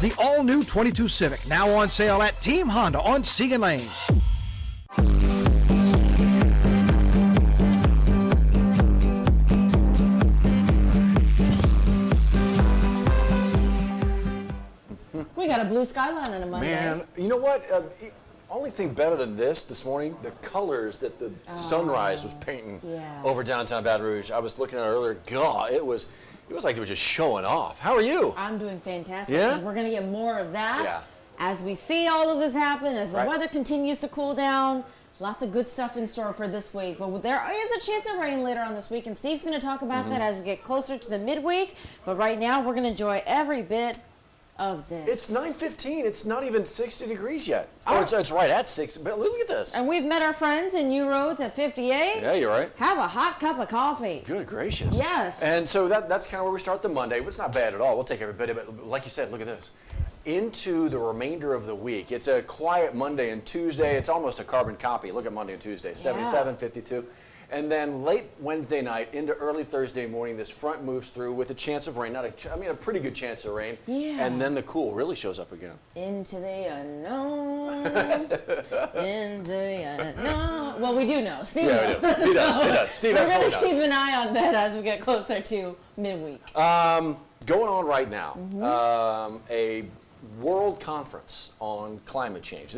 The all-new 22 Civic, now on sale at Team Honda on Siegen Lane. We got a blue skyline on a Monday. Man, you know what? Only thing better than this morning, the colors that the sunrise was painting over downtown Baton Rouge. I was looking at it earlier. God, it was like it was just showing off. How are you? I'm doing fantastic. Yeah? We're going to get more of that Yeah. as we see all of this happen, as the weather continues to cool down. Lots of good stuff in store for this week. But there is a chance of rain later on this week, and Steve's going to talk about that as we get closer to the midweek. But right now, we're going to enjoy every bit of this. It's 9:15. It's not even 60 degrees yet. Oh, it's right at 6. But look at this. And we've met our friends in U Roads at 58. Yeah, you're right. Have a hot cup of coffee. Good gracious. Yes. And so that's kind of where we start the Monday, but it's not bad at all. We'll take every bit of it. Like you said, look at this. Into the remainder of the week. It's a quiet Monday and Tuesday. It's almost a carbon copy. Look at Monday and Tuesday. 77, 52. And then late Wednesday night into early Thursday morning, this front moves through with a chance of rain. A pretty good chance of rain. Yeah. And then the cool really shows up again. Into the unknown. Into the unknown. Well, we do know. Steve knows. He does. He does. Steve we're absolutely going to keep an eye on that as we get closer to midweek. Going on right now, a world conference on climate change.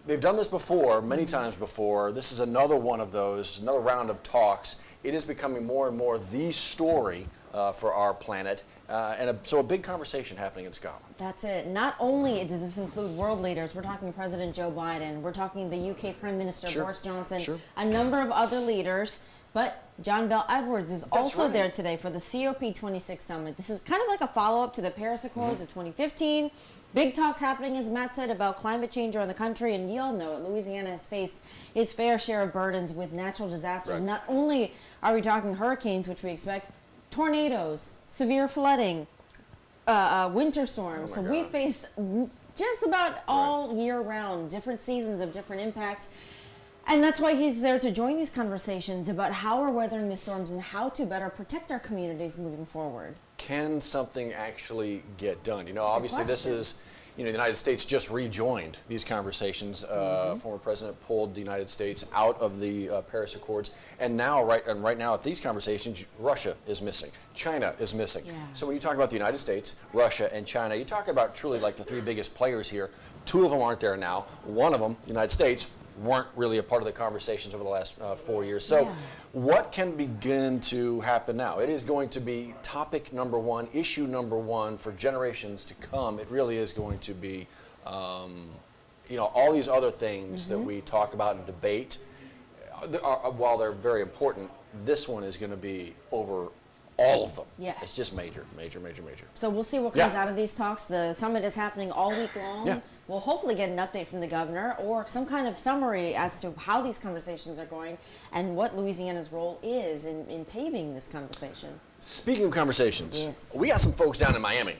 They've done this before, many times before. This is another one of those, another round of talks. It is becoming more and more the story for our planet, so a big conversation happening in Scotland. That's it. Not only does this include world leaders, we're talking President Joe Biden, we're talking the UK Prime Minister Boris Johnson, a number of other leaders, but John Bell Edwards is also there today for the COP26 summit. This is kind of like a follow-up to the Paris Accords of 2015. Big talks happening, as Matt said, about climate change around the country, and you all know it. Louisiana has faced its fair share of burdens with natural disasters. Not only are we talking hurricanes, which we expect, tornadoes, severe flooding, winter storms. So we faced just about all year round, different seasons of different impacts. And that's why he's there to join these conversations about how we're weathering the storms and how to better protect our communities moving forward. Can something actually get done? You know, obviously this is, the United States just rejoined these conversations. Former president pulled the United States out of the Paris Accords, and now, right now at these conversations, Russia is missing, China is missing. So when you talk about the United States, Russia, and China, you talk about truly like the three biggest players here. Two of them aren't there now. One of them, the United States, weren't really a part of the conversations over the last 4 years. So what can begin to happen now? It is going to be topic number one, issue number one for generations to come. It really is going to be, all these other things that we talk about and debate, while they're very important, this one is going to be over all of them. Yes. It's just major, major, major, major. So we'll see what comes out of these talks. The summit is happening all week long. We'll hopefully get an update from the governor or some kind of summary as to how these conversations are going and what Louisiana's role is in paving this conversation. Speaking of conversations, we got some folks down in Miami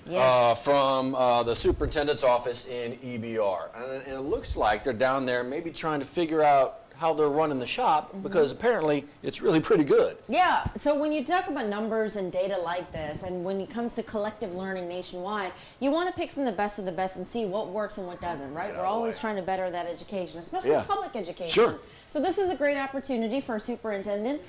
from the superintendent's office in EBR. And it looks like they're down there maybe trying to figure out how they're running the shop, because apparently it's really pretty good. Yeah, so when you talk about numbers and data like this, and when it comes to collective learning nationwide, you want to pick from the best of the best and see what works and what doesn't, right? We're always trying to better that education, especially public education. So this is a great opportunity for a superintendent.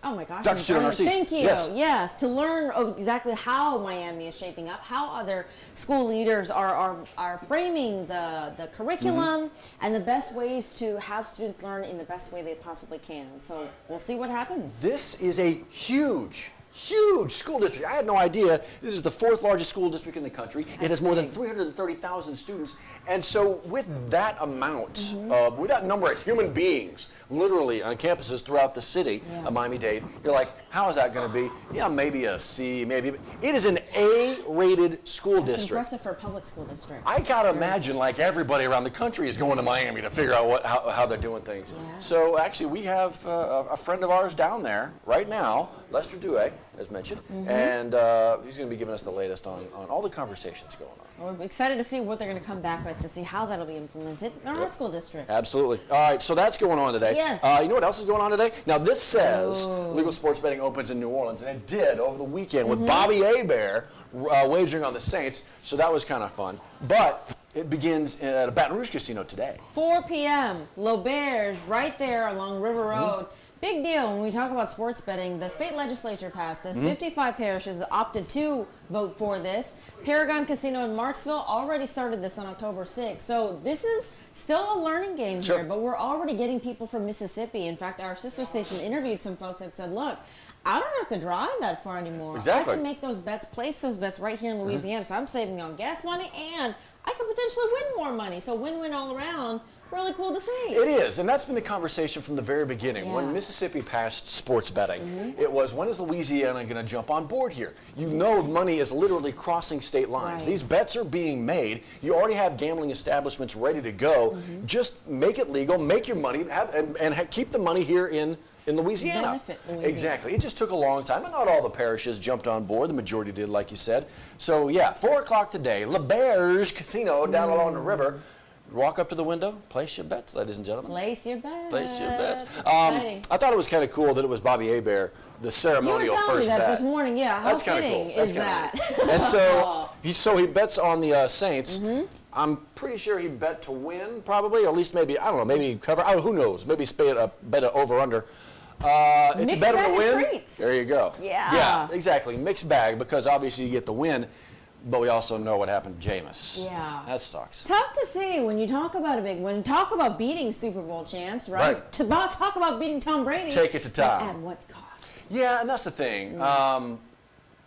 Oh my gosh. Thank you. Yes, to learn exactly how Miami is shaping up, how other school leaders are framing the curriculum and the best ways to have students learn in the best way they possibly can. So we'll see what happens. This is a huge school district. I had no idea. This is the 4th largest school district in the country. It has more than 330,000 students. And so with that amount, with that number of human beings, literally on campuses throughout the city of Miami-Dade, you're like, how is that going to be? Yeah, maybe a C, maybe. It is an A-rated school district. It's impressive for a public school district. I got to imagine like everybody around the country is going to Miami to figure out how they're doing things. So actually we have a friend of ours down there right now, Lester Dewey, as mentioned, and he's going to be giving us the latest on all the conversations going on. We're excited to see what they're going to come back with, to see how that'll be implemented in our school district. Absolutely. All right, so that's going on today. Yes. You know what else is going on today? Now, this says legal sports betting opens in New Orleans, and it did over the weekend with Bobby Hebert wagering on the Saints, so that was kind of fun. But it begins at a Baton Rouge casino today. 4 p.m. L'Auberge, right there along River Road. Big deal when we talk about sports betting. The state legislature passed this. 55 parishes opted to vote for this. Paragon Casino in Marksville already started this on October 6th. So this is still a learning game here, but we're already getting people from Mississippi. In fact, our sister station interviewed some folks that said, look, I don't have to drive that far anymore. Exactly. I can make those bets, place those bets right here in Louisiana. So I'm saving on gas money, and I could potentially win more money. So win-win all around. Really cool to see. It is, and that's been the conversation from the very beginning. Yeah. When Mississippi passed sports betting, it was, when is Louisiana going to jump on board here? You know money is literally crossing state lines. Right. These bets are being made. You already have gambling establishments ready to go. Just make it legal, make your money, keep the money here in Louisiana. Benefit Louisiana. Exactly. It just took a long time, and not all the parishes jumped on board. The majority did, like you said. So, yeah, 4 o'clock today, L'Auberge Casino down along the river. Walk up to the window, place your bets, ladies and gentlemen. Place your bets. Place your bets. Exciting. I thought it was kind of cool that it was Bobby Hebert, the ceremonial You were telling first me that bet. this morning, yeah. How That's kind of fitting cool. That's is kinda that? neat. And so he bets on the Saints. I'm pretty sure he bet to win, probably, or at least maybe, I don't know, maybe cover. Oh, who knows? Maybe bet a over/under. If you Mixed bet him bag to of win, treats. there you go. Yeah. Yeah, exactly. Mixed bag, because obviously you get the win, but we also know what happened to Jameis. Yeah. That sucks. Tough to see when you talk about when you talk about beating Super Bowl champs, right? Right. Talk about beating Tom Brady. Take it to Tom. At what cost? Yeah, and that's the thing.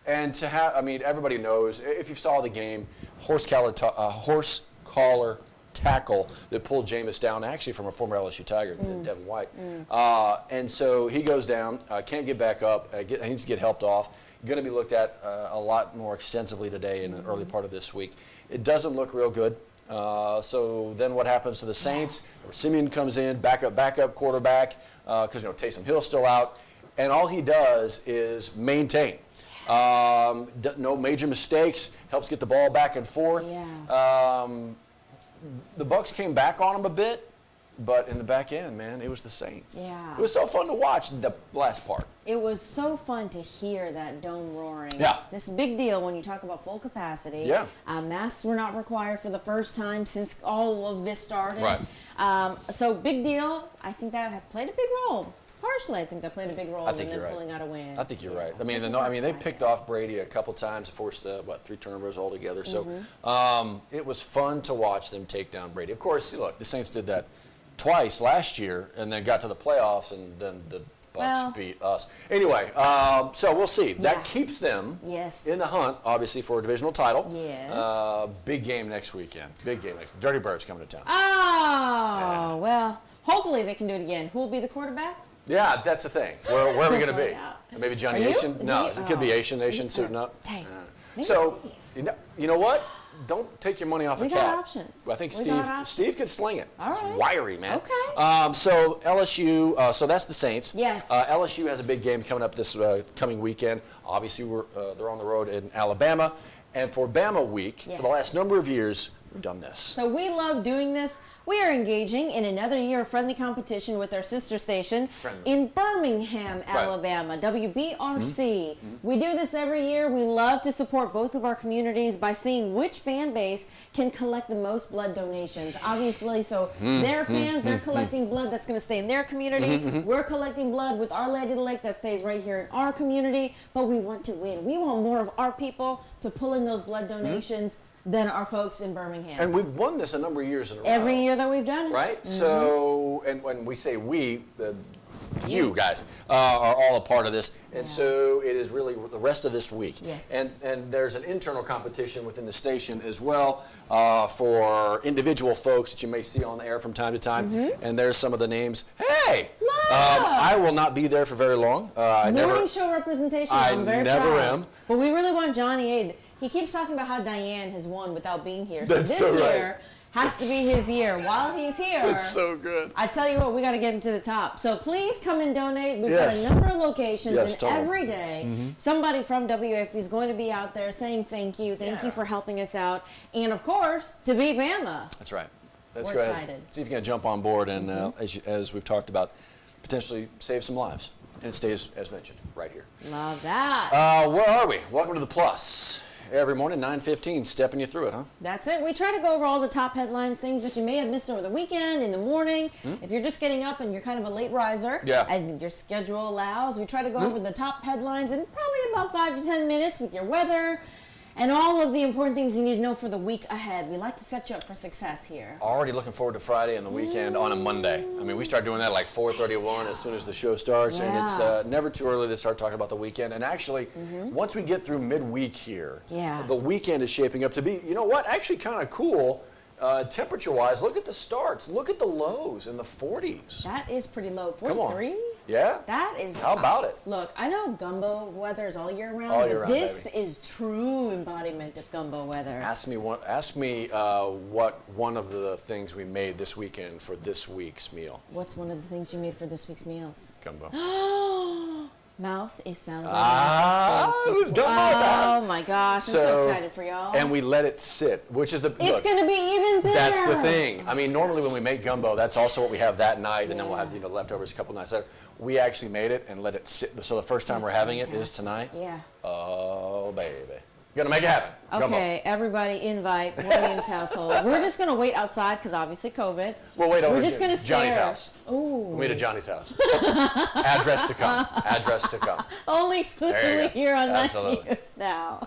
And to have, I mean, everybody knows, if you saw the game, horse collar tackle that pulled Jameis down, actually from a former LSU Tiger, Devin White. And so he goes down, can't get back up, needs to get helped off. Going to be looked at a lot more extensively today in the early part of this week. It doesn't look real good. So then what happens to the Saints? Simeon comes in, backup quarterback, because Taysom Hill's still out, and all he does is maintain. No major mistakes, helps get the ball back and forth. Yeah. The Bucs came back on him a bit, but in the back end, man, it was the Saints. Yeah. It was so fun to watch the last part. It was so fun to hear that dome roaring. Yeah. This big deal when you talk about full capacity. Yeah. Masks were not required for the first time since all of this started. Right. So big deal. I think that played a big role. Partially, I think that played a big role I in think them you're right. pulling out a win. I think you're right. Yeah. I mean, they picked off Brady a couple times, forced 3 turnovers altogether. So it was fun to watch them take down Brady. Of course, look, the Saints did that twice last year, and then got to the playoffs, and then the Bucs beat us. Anyway, so we'll see. That keeps them in the hunt, obviously, for a divisional title. Yes. Big game next weekend. Big game next. Dirty Birds coming to town. Oh, well, hopefully they can do it again. Who will be the quarterback? Yeah, that's the thing. Where are we going to be? Yeah. Maybe Johnny Are you? Nation? Is No, he? it could be Oh. Asian Nation suiting up. Dang. Maybe So, Steve. you know what? Don't take your money off We a got cat. options. I think We got options. Steve could sling it. All He's right. wiry, man. Okay. So LSU, so that's the Saints. Yes. LSU has a big game coming up this coming weekend. Obviously, they're on the road in Alabama. And for Bama week, for the last number of years, we've done this. So we love doing this. We are engaging in another year of friendly competition with our sister station in Birmingham, Alabama, WBRC. We do this every year. We love to support both of our communities by seeing which fan base can collect the most blood donations. Obviously, so their fans, they're collecting blood that's going to stay in their community. We're collecting blood with Our Lady of the Lake that stays right here in our community. But we want to win. We want more of our people to pull in those blood donations than our folks in Birmingham. And we've won this a number of years in a row. Every year that we've done it. Right? So, and when we say we, you guys are all a part of this. And so it is really the rest of this week. Yes. And there's an internal competition within the station as well for individual folks that you may see on the air from time to time. And there's some of the names. Hey! I will not be there for very long. Morning show representation. I'm very never proud. am. But we really want Johnny A. He keeps talking about how Diane has won without being here. So That's this so right. year, Has to be his year. While he's here, It's so good. I tell you what, we got to get him to the top. So please come and donate. We've Yes. got a number of locations, Yes, and totally. every day somebody from WAFB is going to be out there saying thank you for helping us out, and of course to beat Bama. That's right. Let's We're go ahead. excited. See if you can jump on board and, as we've talked about, potentially save some lives. And it stays, as mentioned, right here. Love that. Where are we? Welcome to the Plus. Every morning, 9:15, stepping you through it, huh? That's it. We try to go over all the top headlines, things that you may have missed over the weekend, in the morning. If you're just getting up and you're kind of a late riser, and your schedule allows, we try to go over the top headlines in probably about 5 to 10 minutes with your weather and all of the important things you need to know for the week ahead. We like to set you up for success here. Already looking forward to Friday and the weekend on a Monday. I mean, we start doing that at like 4:31 as soon as the show starts, and it's never too early to start talking about the weekend. And actually, once we get through midweek here, the weekend is shaping up to be, you know what, actually kind of cool. Temperature-wise, look at the starts. Look at the lows in the 40s. That is pretty low. Come on. 43? Yeah? That is. How about it? Look, I know gumbo weather is all year round, All year but round, this baby. is true embodiment of gumbo weather. Ask me what one of the things we made this weekend for this week's meal. What's one of the things you made for this week's meals? Gumbo. Mouth is salivating. It was gumbo time. Oh my gosh, I'm so excited for y'all. And we let it sit, which is it's going to be even better. That's the thing. I mean, normally when we make gumbo, that's also what we have that night, and then we'll have leftovers a couple nights later. We actually made it and let it sit. So the first time we're having it is tonight. Yeah. Oh, baby. Gonna make it happen. Okay, everybody invite William's household. We're just going to wait outside because obviously COVID. We'll wait over We're just going to stare. Johnny's house. Ooh. We'll meet at Johnny's house. Address to come. Address to come. Only exclusively here on Absolutely. 90 News Now.